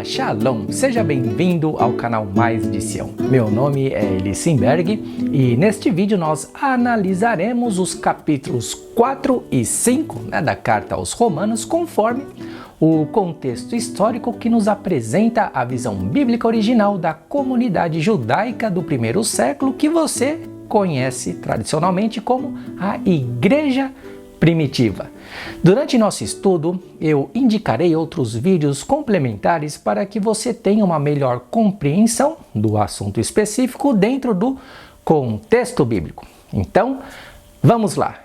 Olá, Shalom! Seja bem-vindo ao canal Mais de Sião. Meu nome é Eli Simberg e neste vídeo nós analisaremos os capítulos 4 e 5 da carta aos Romanos conforme o contexto histórico que nos apresenta a visão bíblica original da comunidade judaica do primeiro século que você conhece tradicionalmente como a Igreja Primitiva. Durante nosso estudo, eu indicarei outros vídeos complementares para que você tenha uma melhor compreensão do assunto específico dentro do contexto bíblico. Então, vamos lá!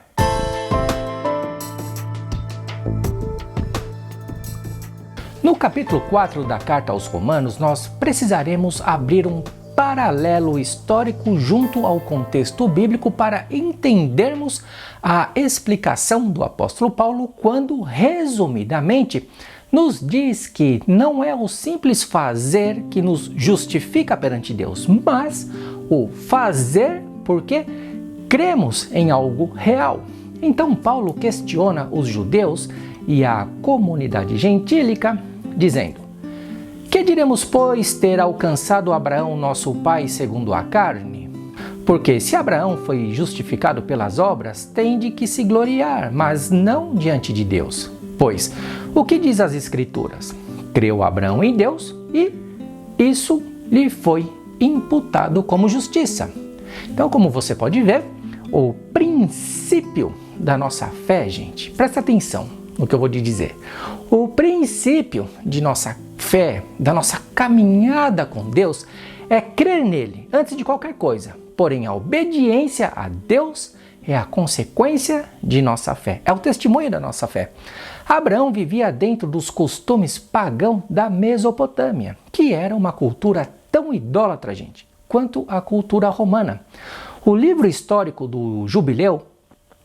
No capítulo 4 da Carta aos Romanos, nós precisaremos abrir um paralelo histórico junto ao contexto bíblico para entendermos a explicação do apóstolo Paulo quando, resumidamente, nos diz que não é o simples fazer que nos justifica perante Deus, mas o fazer porque cremos em algo real. Então Paulo questiona os judeus e a comunidade gentílica, dizendo: que diremos, pois, ter alcançado Abraão, nosso pai, segundo a carne? Porque se Abraão foi justificado pelas obras, tem de que se gloriar, mas não diante de Deus. Pois, o que diz as Escrituras? Creu Abraão em Deus e isso lhe foi imputado como justiça. Então, como você pode ver, o princípio da nossa fé, gente, presta atenção no que eu vou te dizer. O princípio de nossa fé, da nossa caminhada com Deus, é crer nele antes de qualquer coisa. Porém, a obediência a Deus é a consequência de nossa fé, é o testemunho da nossa fé. Abraão vivia dentro dos costumes pagãos da Mesopotâmia, que era uma cultura tão idólatra, gente, quanto a cultura romana. O livro histórico do Jubileu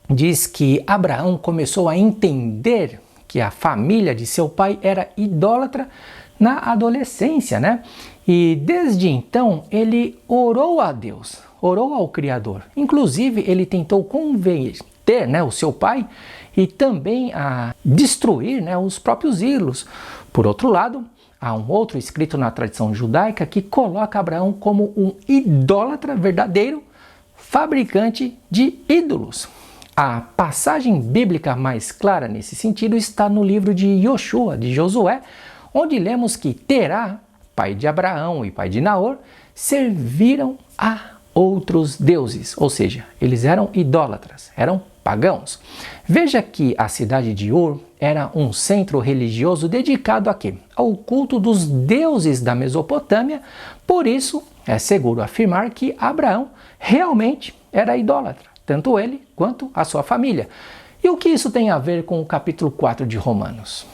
diz que Abraão começou a entender que a família de seu pai era idólatra na adolescência, né? E desde então ele orou a Deus, orou ao Criador. Inclusive ele tentou converter, o seu pai e também a destruir, os próprios ídolos. Por outro lado, há um outro escrito na tradição judaica que coloca Abraão como um idólatra verdadeiro, fabricante de ídolos. A passagem bíblica mais clara nesse sentido está no livro de Yoshua, de Josué, onde lemos que Terá, pai de Abraão e pai de Naor, serviram a outros deuses, ou seja, eles eram idólatras, eram pagãos. Veja que a cidade de Ur era um centro religioso dedicado a quê? Ao culto dos deuses da Mesopotâmia, por isso é seguro afirmar que Abraão realmente era idólatra, tanto ele quanto a sua família. E o que isso tem a ver com o capítulo 4 de Romanos?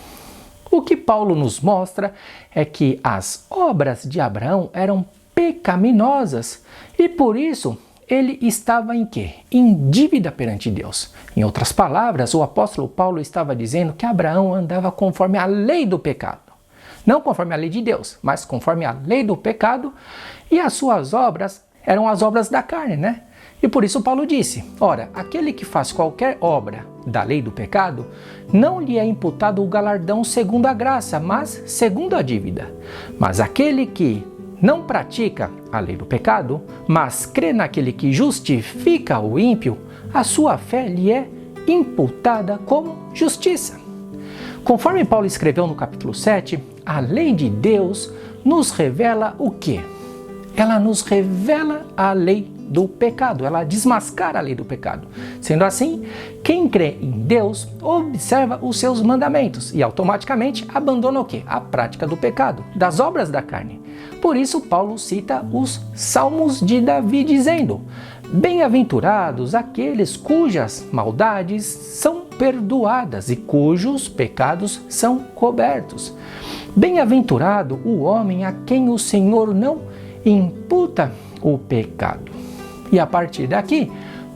O que Paulo nos mostra é que as obras de Abraão eram pecaminosas e por isso ele estava em quê? Em dívida perante Deus. Em outras palavras, o apóstolo Paulo estava dizendo que Abraão andava conforme a lei do pecado. Não conforme a lei de Deus, mas conforme a lei do pecado, e as suas obras eram as obras da carne, E por isso Paulo disse: ora, aquele que faz qualquer obra da lei do pecado, não lhe é imputado o galardão segundo a graça, mas segundo a dívida. Mas aquele que não pratica a lei do pecado, mas crê naquele que justifica o ímpio, a sua fé lhe é imputada como justiça. Conforme Paulo escreveu no capítulo 7, a lei de Deus nos revela o quê? Ela nos revela a lei do pecado, ela desmascara a lei do pecado. Sendo assim, quem crê em Deus observa os seus mandamentos e automaticamente abandona o quê? A prática do pecado, das obras da carne. Por isso Paulo cita os Salmos de Davi dizendo: bem-aventurados aqueles cujas maldades são perdoadas e cujos pecados são cobertos. Bem-aventurado o homem a quem o Senhor não imputa o pecado. E a partir daqui,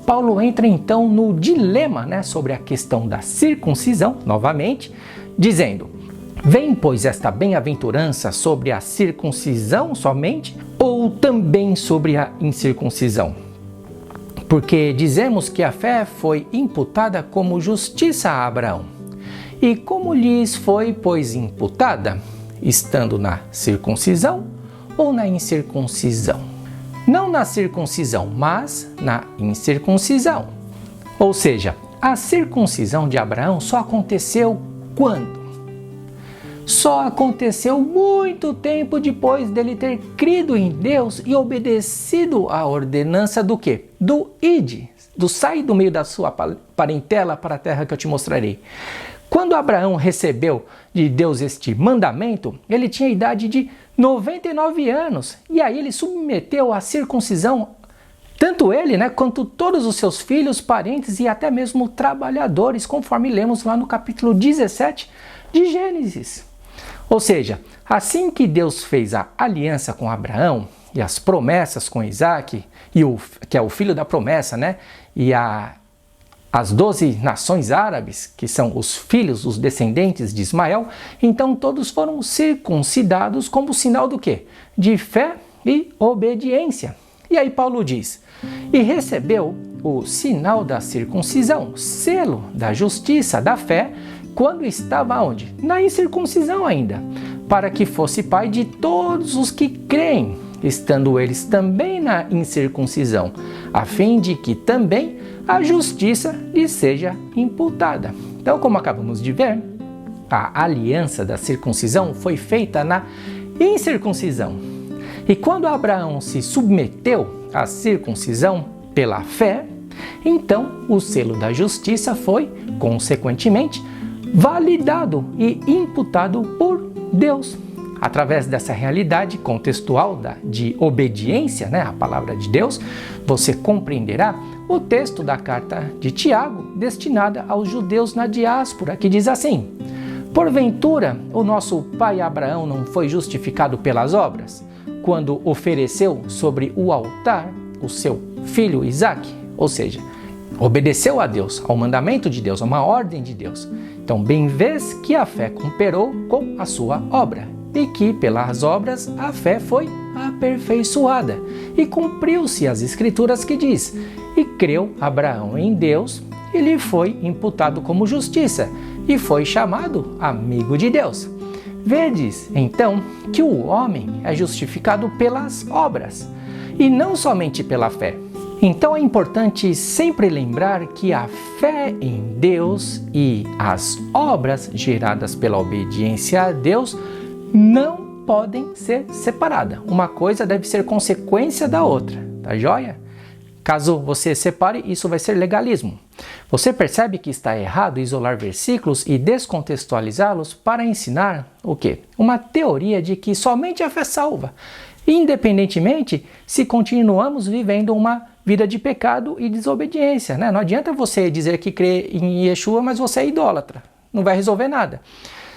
Paulo entra então no dilema sobre a questão da circuncisão, novamente, dizendo: vem, pois, esta bem-aventurança sobre a circuncisão somente, ou também sobre a incircuncisão? Porque dizemos que a fé foi imputada como justiça a Abraão. E como lhes foi, pois, imputada? estando na circuncisão ou na incircuncisão? Não na circuncisão, mas na incircuncisão. Ou seja, a circuncisão de Abraão só aconteceu quando? Só aconteceu muito tempo depois dele ter crido em Deus e obedecido à ordenança do quê? Do ide, do sair do meio da sua parentela para a terra que eu te mostrarei. Quando Abraão recebeu de Deus este mandamento, ele tinha a idade de 99 anos. E aí ele submeteu à circuncisão, tanto ele, quanto todos os seus filhos, parentes e até mesmo trabalhadores, conforme lemos lá no capítulo 17 de Gênesis. Ou seja, assim que Deus fez a aliança com Abraão e as promessas com Isaac, que é o filho da promessa, e as 12 nações árabes, que são os filhos, os descendentes de Ismael, então todos foram circuncidados como sinal do quê? De fé e obediência. E aí Paulo diz, e recebeu o sinal da circuncisão, selo da justiça, da fé, quando estava onde? Na incircuncisão ainda, para que fosse pai de todos os que creem, estando eles também na incircuncisão, a fim de que também a justiça lhe seja imputada. Então, como acabamos de ver, a aliança da circuncisão foi feita na incircuncisão. E quando Abraão se submeteu à circuncisão pela fé, então o selo da justiça foi, consequentemente, validado e imputado por Deus. Através dessa realidade contextual de obediência, à palavra de Deus, você compreenderá o texto da carta de Tiago, destinada aos judeus na diáspora, que diz assim: porventura, o nosso pai Abraão não foi justificado pelas obras, quando ofereceu sobre o altar o seu filho Isaque? Ou seja, obedeceu a Deus, ao mandamento de Deus, a uma ordem de Deus. Então, bem vês que a fé cooperou com a sua obra, e que pelas obras a fé foi aperfeiçoada, e cumpriu-se as escrituras que diz, e creu Abraão em Deus, e lhe foi imputado como justiça, e foi chamado amigo de Deus. Vedes, então, que o homem é justificado pelas obras, e não somente pela fé. Então é importante sempre lembrar que a fé em Deus e as obras geradas pela obediência a Deus não podem ser separadas. Uma coisa deve ser consequência da outra, tá joia? Caso você separe, isso vai ser legalismo. Você percebe que está errado isolar versículos e descontextualizá-los para ensinar o quê? Uma teoria de que somente a fé salva, independentemente se continuamos vivendo uma vida de pecado e desobediência, Não adianta você dizer que crê em Yeshua, mas você é idólatra. Não vai resolver nada.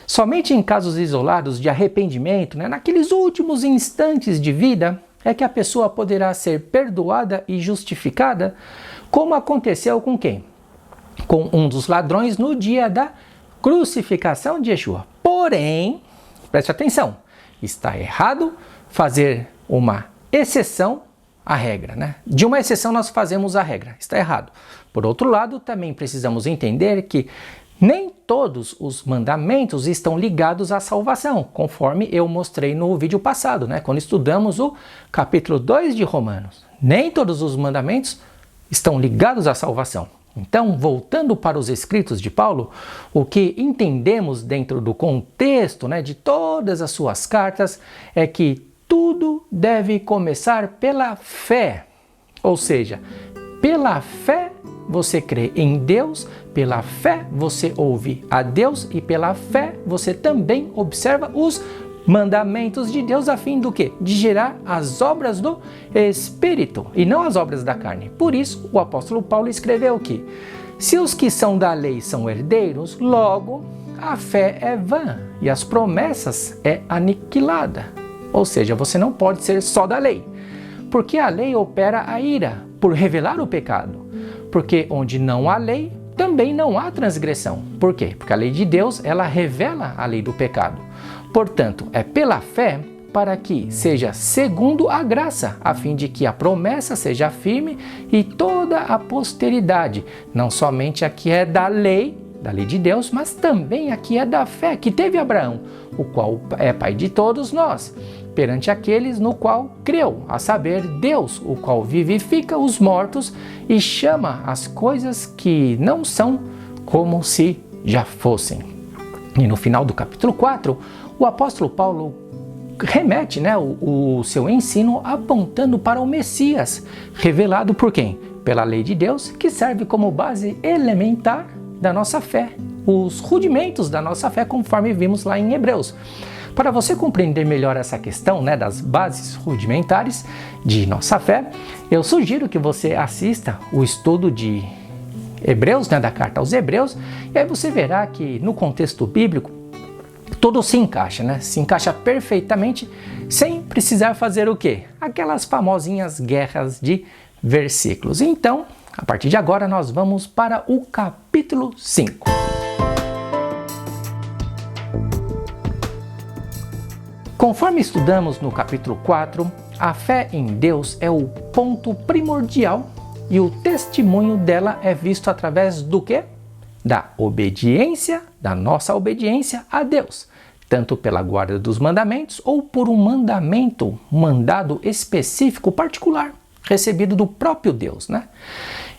Somente em casos isolados de arrependimento, naqueles últimos instantes de vida, é que a pessoa poderá ser perdoada e justificada, como aconteceu com quem? Com um dos ladrões no dia da crucificação de Yeshua. Porém, preste atenção, está errado fazer uma exceção à regra, De uma exceção nós fazemos a regra, está errado. Por outro lado, também precisamos entender que nem todos os mandamentos estão ligados à salvação, conforme eu mostrei no vídeo passado, quando estudamos o capítulo 2 de Romanos. Nem todos os mandamentos estão ligados à salvação. Então, voltando para os escritos de Paulo, o que entendemos dentro do contexto de todas as suas cartas é que tudo deve começar pela fé. Ou seja, pela fé você crê em Deus, pela fé você ouve a Deus e pela fé você também observa os mandamentos de Deus a fim do quê? De gerar as obras do Espírito e não as obras da carne. Por isso, o apóstolo Paulo escreveu que se os que são da lei são herdeiros, logo a fé é vã e as promessas é aniquilada. Ou seja, você não pode ser só da lei, porque a lei opera a ira por revelar o pecado. Porque onde não há lei, também não há transgressão. Por quê? Porque a lei de Deus, ela revela a lei do pecado. Portanto, é pela fé para que seja segundo a graça, a fim de que a promessa seja firme e toda a posteridade, não somente a que é da lei da lei de Deus, mas também aqui é da fé que teve Abraão, o qual é pai de todos nós, perante aqueles no qual creu, a saber, Deus, o qual vivifica os mortos e chama as coisas que não são como se já fossem. E no final do capítulo 4, o apóstolo Paulo remete o seu ensino apontando para o Messias, revelado por quem? Pela lei de Deus, que serve como base elementar da nossa fé, os rudimentos da nossa fé, conforme vimos lá em Hebreus. Para você compreender melhor essa questão das bases rudimentares de nossa fé, eu sugiro que você assista o estudo de Hebreus, da carta aos Hebreus, e aí você verá que no contexto bíblico tudo se encaixa, se encaixa perfeitamente, sem precisar fazer o quê? Aquelas famosinhas guerras de versículos. Então, a partir de agora, nós vamos para o capítulo 5. Conforme estudamos no capítulo 4, a fé em Deus é o ponto primordial e o testemunho dela é visto através do quê? Da obediência, da nossa obediência a Deus, tanto pela guarda dos mandamentos ou por um mandado específico particular, recebido do próprio Deus,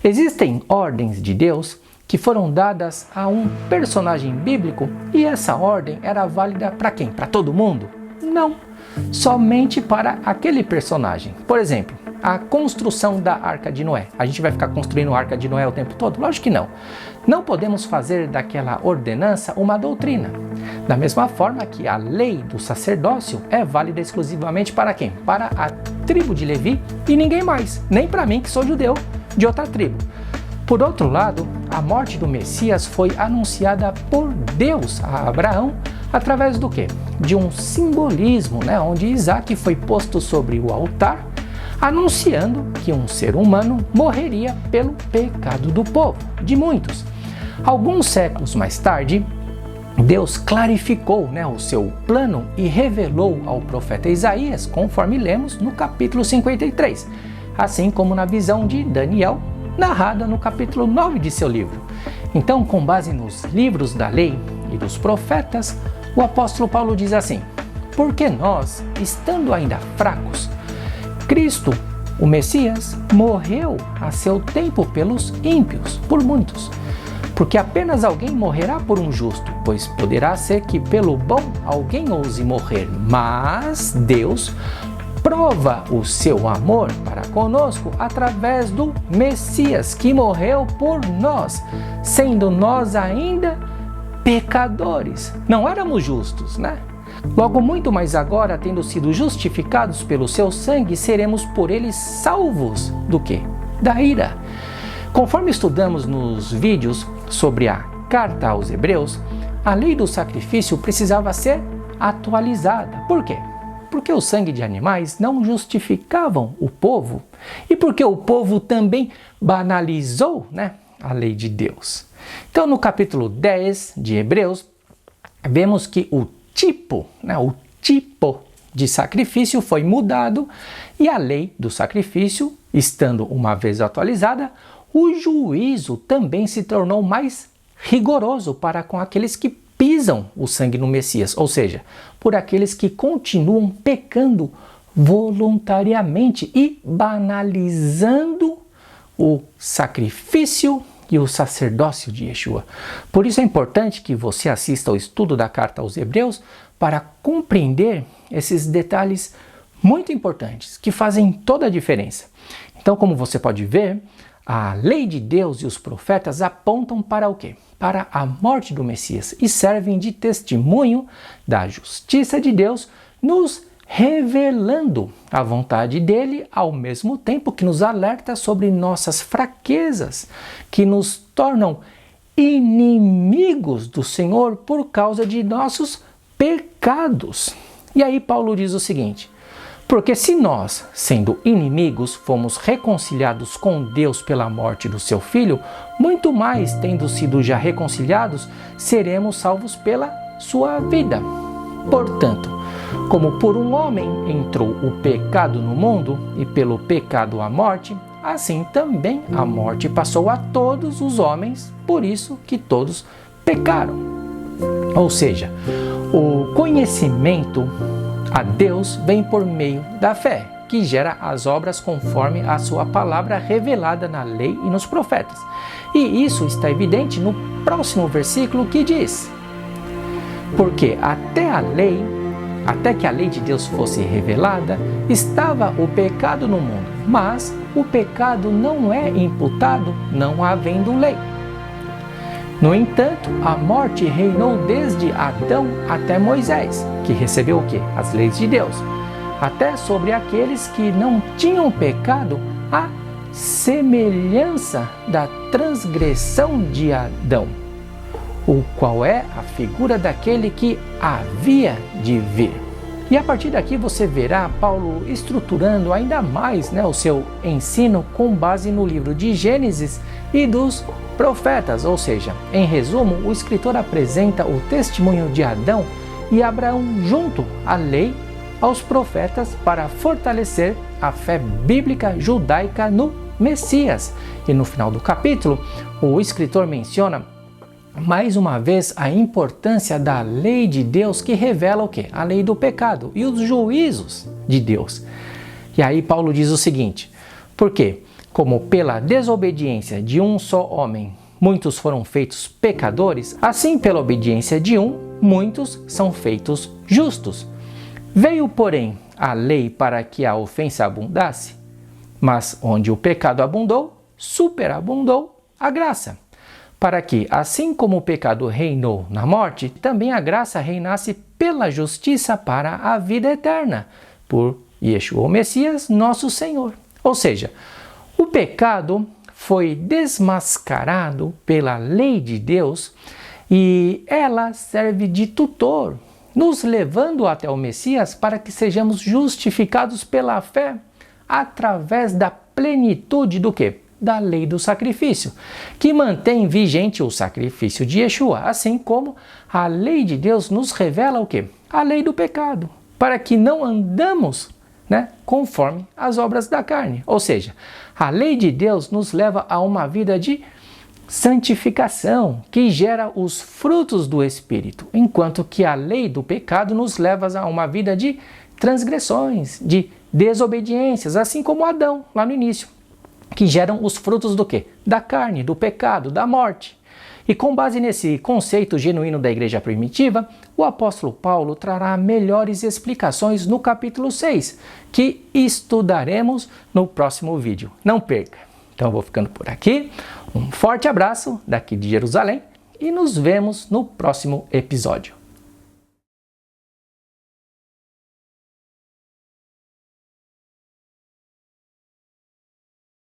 Existem ordens de Deus que foram dadas a um personagem bíblico e essa ordem era válida para quem? Para todo mundo? Não, somente para aquele personagem. Por exemplo, a construção da Arca de Noé. A gente vai ficar construindo a Arca de Noé o tempo todo? Lógico que não. Não podemos fazer daquela ordenança uma doutrina. Da mesma forma que a lei do sacerdócio é válida exclusivamente para quem? Para a tribo de Levi e ninguém mais. Nem para mim, que sou judeu de outra tribo. Por outro lado, a morte do Messias foi anunciada por Deus a Abraão através do quê? De um simbolismo, onde Isaac foi posto sobre o altar, anunciando que um ser humano morreria pelo pecado do povo, de muitos. Alguns séculos mais tarde, Deus clarificou o seu plano e revelou ao profeta Isaías, conforme lemos no capítulo 53, assim como na visão de Daniel, narrada no capítulo 9 de seu livro. Então, com base nos livros da lei e dos profetas, o apóstolo Paulo diz assim: porque nós, estando ainda fracos, Cristo, o Messias, morreu a seu tempo pelos ímpios, por muitos. Porque apenas alguém morrerá por um justo, pois poderá ser que pelo bom alguém ouse morrer, mas Deus prova o seu amor para conosco através do Messias, que morreu por nós, sendo nós ainda pecadores. Não éramos justos, Logo, muito mais agora, tendo sido justificados pelo seu sangue, seremos por ele salvos do quê? Da ira. Conforme estudamos nos vídeos sobre a carta aos Hebreus, a lei do sacrifício precisava ser atualizada. Por quê? Porque o sangue de animais não justificavam o povo e porque o povo também banalizou, a lei de Deus. Então, no capítulo 10 de Hebreus, vemos que o tipo de sacrifício foi mudado e a lei do sacrifício, estando uma vez atualizada, o juízo também se tornou mais rigoroso para com aqueles que pisam o sangue no Messias, ou seja, por aqueles que continuam pecando voluntariamente e banalizando o sacrifício e o sacerdócio de Yeshua. Por isso é importante que você assista ao estudo da carta aos Hebreus para compreender esses detalhes muito importantes que fazem toda a diferença. Então, como você pode ver, a lei de Deus e os profetas apontam para o quê? Para a morte do Messias e servem de testemunho da justiça de Deus, nos revelando a vontade dele, ao mesmo tempo que nos alerta sobre nossas fraquezas, que nos tornam inimigos do Senhor por causa de nossos pecados. E aí Paulo diz o seguinte: porque se nós, sendo inimigos, fomos reconciliados com Deus pela morte do seu Filho, muito mais, tendo sido já reconciliados, seremos salvos pela sua vida. Portanto, como por um homem entrou o pecado no mundo, e pelo pecado a morte, assim também a morte passou a todos os homens, por isso que todos pecaram. Ou seja, o conhecimento a Deus vem por meio da fé, que gera as obras conforme a sua palavra revelada na lei e nos profetas. E isso está evidente no próximo versículo que diz: porque até que a lei de Deus fosse revelada, estava o pecado no mundo, mas o pecado não é imputado não havendo lei. No entanto, a morte reinou desde Adão até Moisés, que recebeu o quê? As leis de Deus, até sobre aqueles que não tinham pecado, a semelhança da transgressão de Adão, o qual é a figura daquele que havia de vir. E a partir daqui você verá Paulo estruturando ainda mais o seu ensino com base no livro de Gênesis e dos profetas, ou seja, em resumo, o escritor apresenta o testemunho de Adão e Abraão junto à lei, aos profetas, para fortalecer a fé bíblica judaica no Messias. E no final do capítulo, o escritor menciona mais uma vez a importância da lei de Deus, que revela o quê? A lei do pecado e os juízos de Deus. E aí Paulo diz o seguinte: porque, como pela desobediência de um só homem muitos foram feitos pecadores, assim pela obediência de um, muitos são feitos justos. Veio, porém, a lei para que a ofensa abundasse, mas onde o pecado abundou, superabundou a graça, para que, assim como o pecado reinou na morte, também a graça reinasse pela justiça para a vida eterna, por Yeshua, o Messias, nosso Senhor. Ou seja, o pecado foi desmascarado pela lei de Deus e ela serve de tutor, nos levando até o Messias para que sejamos justificados pela fé através da plenitude do quê? Da lei do sacrifício, que mantém vigente o sacrifício de Yeshua, assim como a lei de Deus nos revela o quê? A lei do pecado, para que não andamos conforme as obras da carne. Ou seja, a lei de Deus nos leva a uma vida de santificação, que gera os frutos do Espírito, enquanto que a lei do pecado nos leva a uma vida de transgressões, de desobediências, assim como Adão, lá no início, que geram os frutos do quê? Da carne, do pecado, da morte. E com base nesse conceito genuíno da igreja primitiva, o apóstolo Paulo trará melhores explicações no capítulo 6, que estudaremos no próximo vídeo. Não perca! Então eu vou ficando por aqui, um forte abraço daqui de Jerusalém e nos vemos no próximo episódio.